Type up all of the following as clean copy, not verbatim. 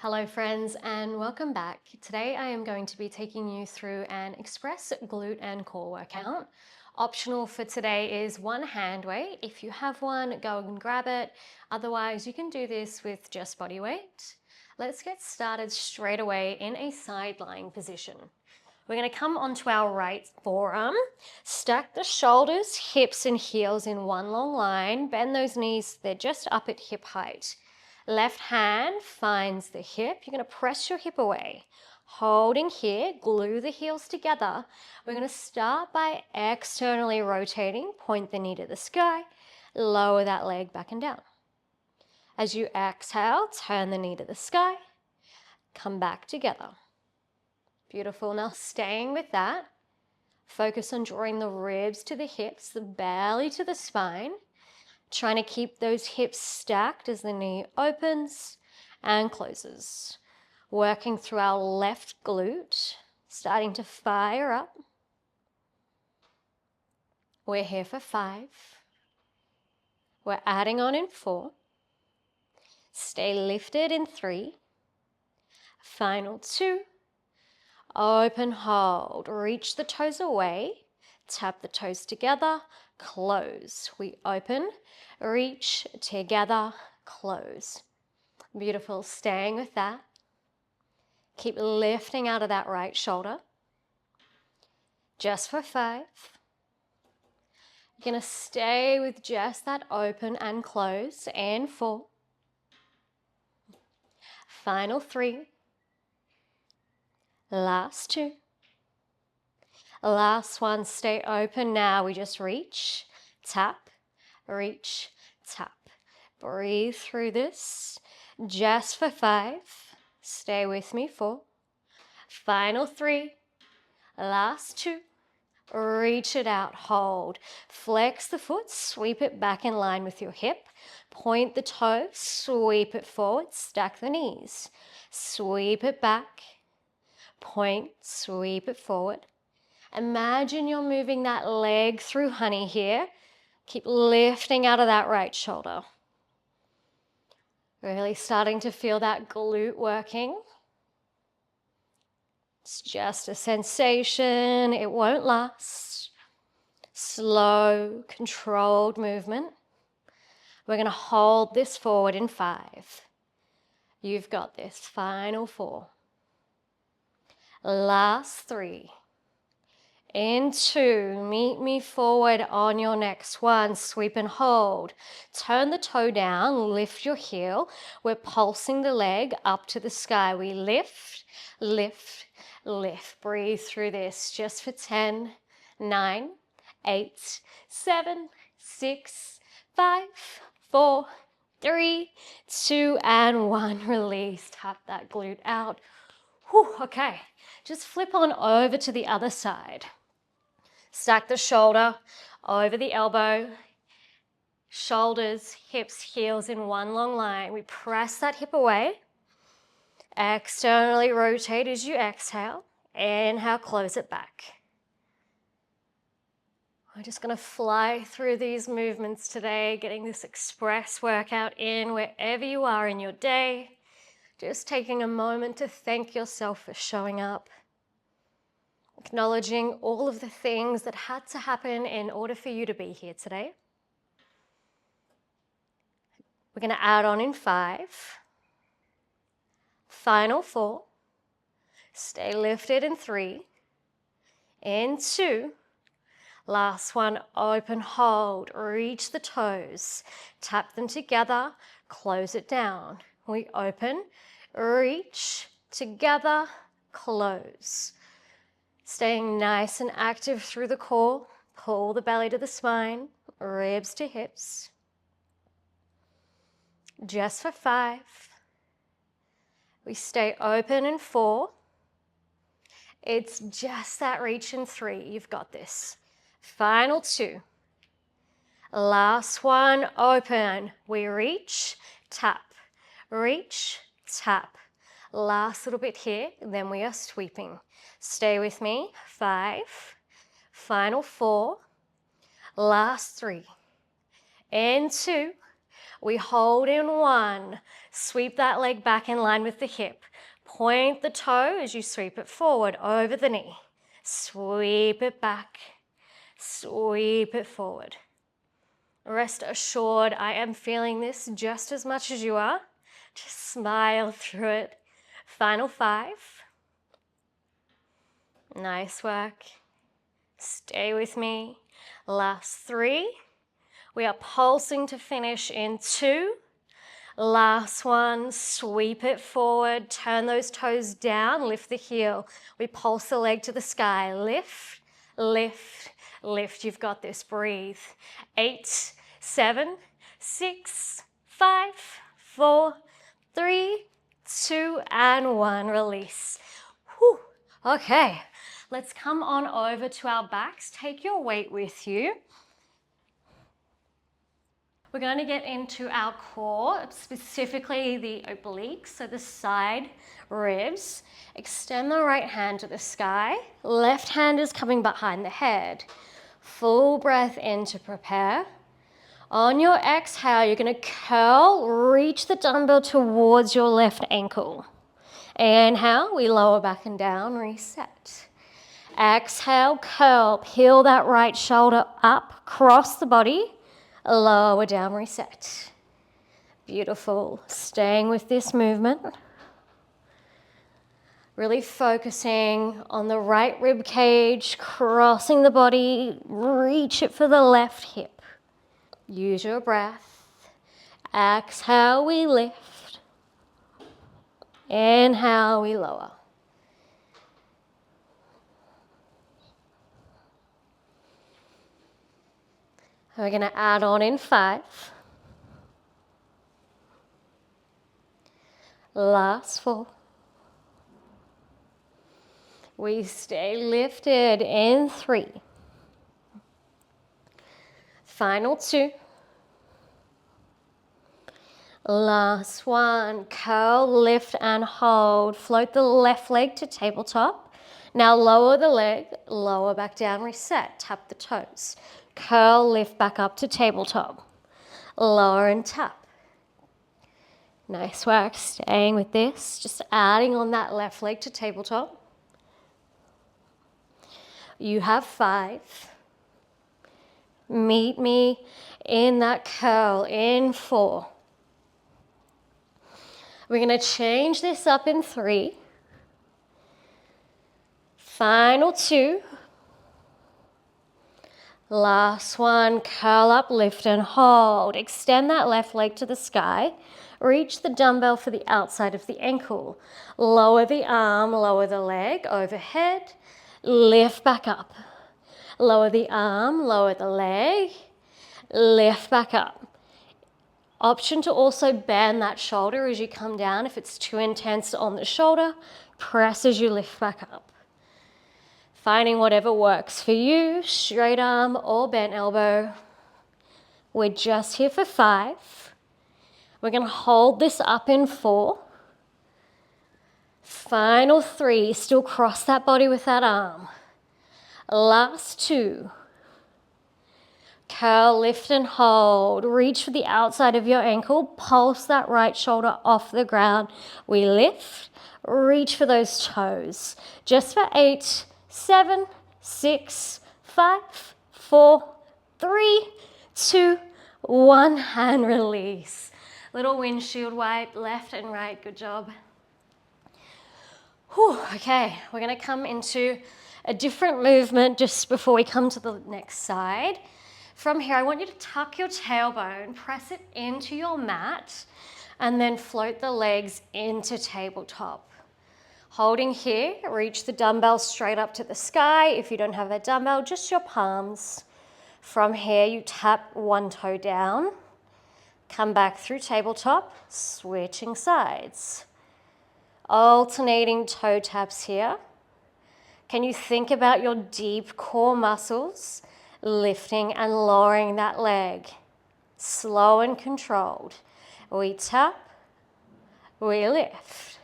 Hello friends and welcome back. Today I am going to be taking you through an express glute and core workout. Optional for today is one hand weight. If you have one, go and grab it. Otherwise, you can do this with just body weight. Let's get started straight away in a side lying position. We're going to come onto our right forearm, stack the shoulders, hips and heels in one long line, bend those knees, they're just up at hip height. Left hand finds the hip, you're going to press your hip away. Holding here, glue the heels together. We're going to start by externally rotating, point the knee to the sky, lower that leg back and down. As you exhale, turn the knee to the sky, come back together. Beautiful. Now staying with that, focus on drawing the ribs to the hips, the belly to the spine, trying to keep those hips stacked as the knee opens and closes. Working through our left glute, starting to fire up. We're here for 5. We're adding on in 4. Stay lifted in 3. Final 2. Open, hold, reach the toes away, tap the toes together, close. We open, reach, together, close. Beautiful, staying with that. Keep lifting out of that right shoulder. Just for 5. You're going to stay with just that open and close, and 4. Final 3. Last 2. Last one, stay open now. We just reach, tap, breathe through this. Just for 5. Stay with me. 4. Final 3. Last 2. Reach it out, hold. Flex the foot, sweep it back in line with your hip. Point the toes, sweep it forward, stack the knees. Sweep it back. Point, sweep it forward. Imagine you're moving that leg through honey here. Keep lifting out of that right shoulder. Really starting to feel that glute working. It's just a sensation, it won't last. Slow, controlled movement. We're going to hold this forward in 5. You've got this. Final 4. Last 3. In 2, meet me forward on your next one. Sweep and hold. Turn the toe down, lift your heel. We're pulsing the leg up to the sky. We lift, lift, lift. Breathe through this just for 10, 9, 8, 7, 6, 5, 4, 3, 2, and 1. Release. Tap that glute out. Whew, okay, just flip on over to the other side. Stack the shoulder over the elbow, shoulders, hips, heels in one long line. We press that hip away. Externally rotate as you exhale. Inhale, close it back. We're just going to fly through these movements today, getting this express workout in wherever you are in your day. Just taking a moment to thank yourself for showing up. Acknowledging all of the things that had to happen in order for you to be here today. We're going to add on in 5. Final 4. Stay lifted in 3. In 2. Last one, open, hold, reach the toes. Tap them together, close it down. We open, reach, together, close. Staying nice and active through the core. Pull the belly to the spine, ribs to hips. Just for 5. We stay open in 4. It's just that reach in 3. You've got this. Final 2. Last one, open. We reach, tap, tap. Last little bit here, then we are sweeping. Stay with me. 5. Final 4. Last 3. And 2. We hold in 1. Sweep that leg back in line with the hip. Point the toe as you sweep it forward over the knee. Sweep it back. Sweep it forward. Rest assured, I am feeling this just as much as you are. Just smile through it. Final 5. Nice work. Stay with me. Last 3. We are pulsing to finish in 2. Last one, sweep it forward, turn those toes down, lift the heel. We pulse the leg to the sky. Lift, lift, lift. You've got this. Breathe. 8, 7, 6, 5, 4, 3, 2, and 1. Release. Whew. Okay, let's come on over to our backs. Take your weight with you. We're going to get into our core, specifically the obliques, so the side ribs. Extend the right hand to the sky. Left hand is coming behind the head. Full breath in to prepare. On your exhale, you're going to curl, reach the dumbbell towards your left ankle. Inhale, we lower back and down, reset. Exhale, curl, peel that right shoulder up, cross the body. Lower down, reset. Beautiful. Staying with this movement. Really focusing on the right rib cage, crossing the body, reach it for the left hip. Use your breath. Exhale, we lift. Inhale, we lower. We're going to add on in 5. Last 4. We stay lifted in 3. Final 2. Last 1. Curl, lift, and hold. Float the left leg to tabletop. Now lower the leg, lower back down, reset. Tap the toes. Curl, lift back up to tabletop. Lower and tap. Nice work. Staying with this. Just adding on that left leg to tabletop. You have 5. Meet me in that curl in 4. We're going to change this up in 3. Final 2. Last 1, curl up, lift and hold. Extend that left leg to the sky. Reach the dumbbell for the outside of the ankle. Lower the arm, lower the leg overhead. Lift back up. Lower the arm, lower the leg. Lift back up. Option to also bend that shoulder as you come down. If it's too intense on the shoulder, press as you lift back up. Finding whatever works for you, straight arm or bent elbow. We're just here for 5. We're going to hold this up in 4. Final 3, still cross that body with that arm. Last 2. Curl, lift and hold. Reach for the outside of your ankle. Pulse that right shoulder off the ground. We lift, reach for those toes. Just for 8, 7, 6, 5, 4, 3, 2, 1, and release. Little windshield wipe, left and right, good job. Whew, okay, we're gonna come into a different movement just before we come to the next side. From here, I want you to tuck your tailbone, press it into your mat, and then float the legs into tabletop. Holding here, reach the dumbbell straight up to the sky. If you don't have a dumbbell, just your palms. From here, you tap one toe down. Come back through tabletop, switching sides. Alternating toe taps here. Can you think about your deep core muscles, lifting and lowering that leg? Slow and controlled. We tap, we lift.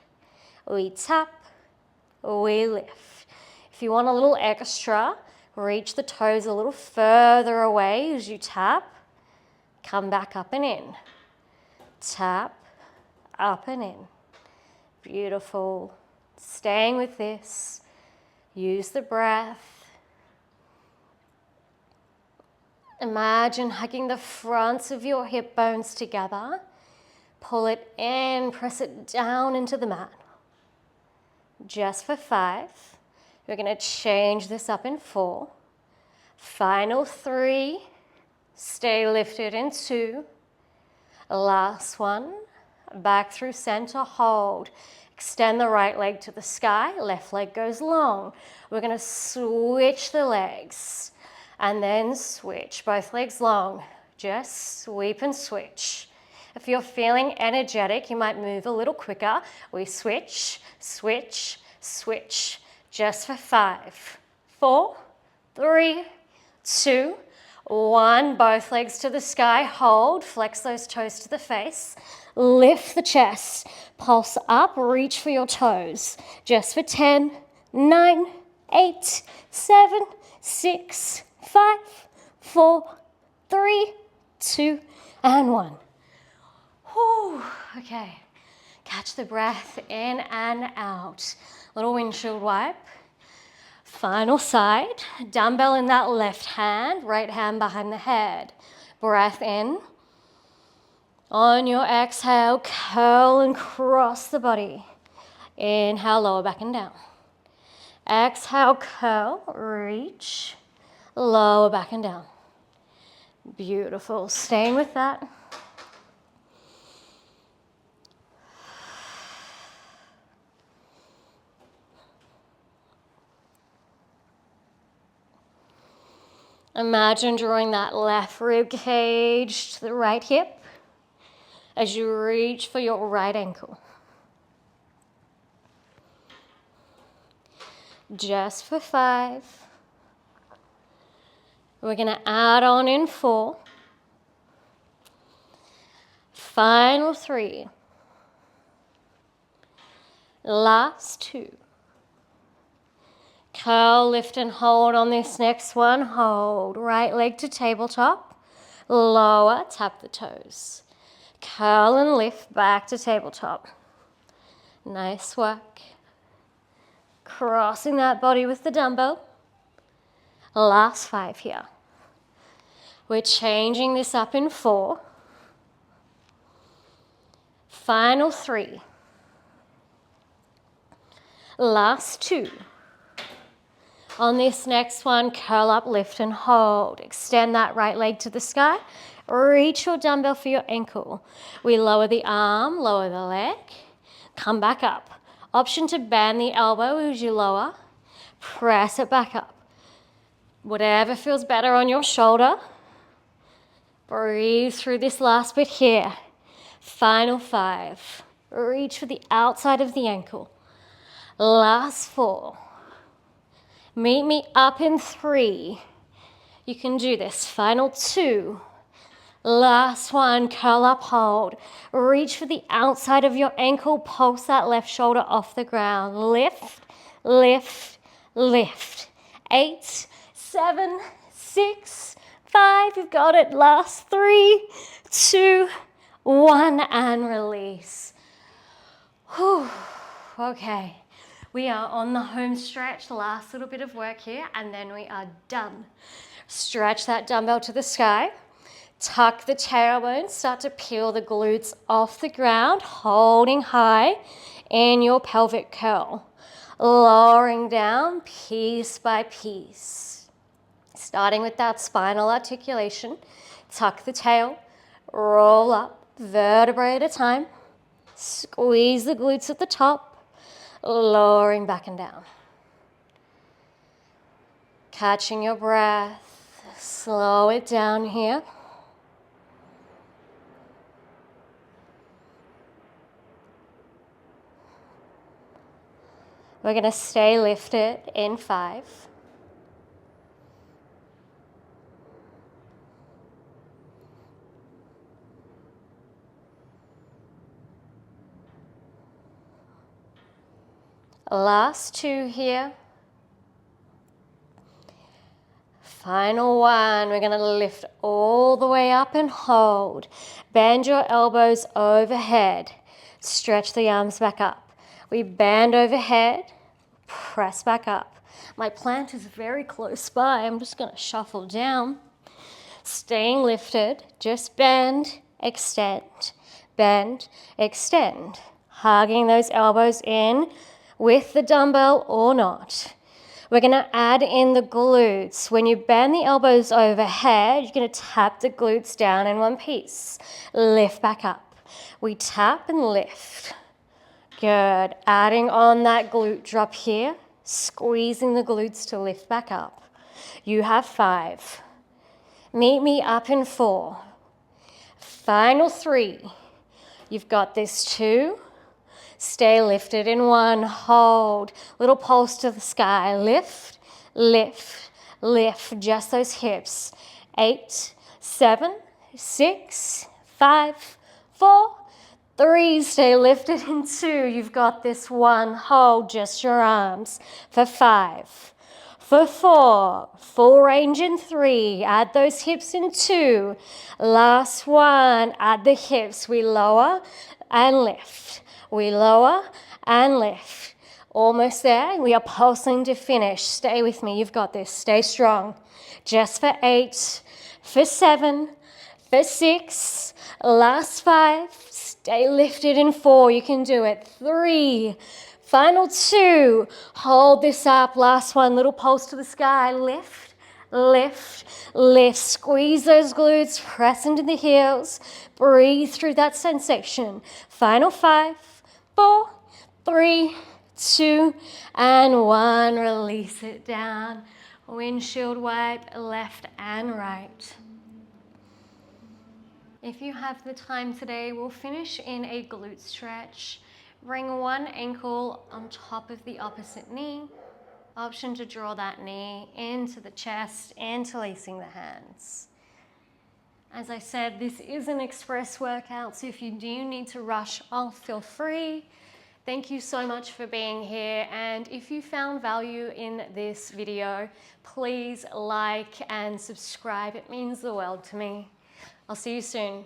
We tap, we lift. If you want a little extra, reach the toes a little further away as you tap. Come back up and in. tap, up and in. Beautiful. Staying with this. Use the breath. Imagine hugging the fronts of your hip bones together. Pull it in, press it down into the mat. Just for 5. We're going to change this up in 4. Final 3. Stay lifted in 2. Last one. Back through center, hold. Extend the right leg to the sky, left leg goes long. We're going to switch the legs and then switch, both legs long. Just sweep and switch. If you're feeling energetic, you might move a little quicker. We switch, switch, switch. Just for 5, 4, 3, 2, 1. Both legs to the sky, hold, flex those toes to the face. Lift the chest, pulse up, reach for your toes. Just for 10, 9, 8, 7, 6, 5, 4, 3, 2, and 1. Whew. Okay, catch the breath in and out. Little windshield wipe. Final side, dumbbell in that left hand, right hand behind the head. Breath in. On your exhale, curl and cross the body. Inhale, lower back and down. Exhale, curl, reach, lower back and down. Beautiful. Staying with that. Imagine drawing that left rib cage to the right hip as you reach for your right ankle. Just for 5. We're going to add on in 4. Final 3. Last 2. Curl, lift and hold on this next one. Hold. Right leg to tabletop. Lower, tap the toes. Curl and lift back to tabletop. Nice work. Crossing that body with the dumbbell. Last 5 here. We're changing this up in 4. Final 3. Last 2. On this next one, curl up, lift and hold. Extend that right leg to the sky. Reach your dumbbell for your ankle. We lower the arm, lower the leg. Come back up. Option to bend the elbow as you lower. Press it back up. Whatever feels better on your shoulder. Breathe through this last bit here. Final 5. Reach for the outside of the ankle. Last 4. Meet me up in 3. You can do this. Final 2. Last one, curl up, hold. Reach for the outside of your ankle. Pulse that left shoulder off the ground. Lift, lift, lift. 8, 7, 6, 5. You've got it. Last 3, 2, 1, and release. Whew. Okay. We are on the home stretch, last little bit of work here, and then we are done. Stretch that dumbbell to the sky. Tuck the tailbone, start to peel the glutes off the ground, holding high in your pelvic curl. Lowering down piece by piece. Starting with that spinal articulation. Tuck the tail, roll up, vertebrae at a time. Squeeze the glutes at the top. Lowering back and down. Catching your breath. Slow it down here. We're going to stay lifted in 5. Last 2 here. Final one. We're gonna lift all the way up and hold. Bend your elbows overhead. Stretch the arms back up. We bend overhead, press back up. My plant is very close by. I'm just gonna shuffle down. Staying lifted, just bend, extend, bend, extend. Hugging those elbows in with the dumbbell or not. We're gonna add in the glutes. When you bend the elbows overhead, you're gonna tap the glutes down in one piece. Lift back up. We tap and lift. Good. Adding on that glute drop here, squeezing the glutes to lift back up. You have 5. Meet me up in 4. Final 3. You've got this 2. Stay lifted in 1. Hold. Little pulse to the sky. Lift, lift, lift. Just those hips. 8, 7, 6, 5, 4, 3. Stay lifted in 2. You've got this 1. Hold just your arms. For 5. For 4, full range in 3, add those hips in 2. Last one, add the hips. We lower and lift. We lower and lift. Almost there. We are pulsing to finish. Stay with me. You've got this. Stay strong. Just for 8, for 7, for 6, last 5. Stay lifted in 4. You can do it. 3. Final 2, hold this up, last one, little pulse to the sky, lift, lift, lift, squeeze those glutes, press into the heels, breathe through that sensation. Final 5, 4, 3, 2, and 1, release it down. Windshield wipe, left and right. If you have the time today, we'll finish in a glute stretch. Bring one ankle on top of the opposite knee. Option to draw that knee into the chest, interlacing the hands. As I said, this is an express workout, so if you do need to rush off, feel free. Thank you so much for being here, and if you found value in this video, please like and subscribe. It means the world to me. I'll see you soon.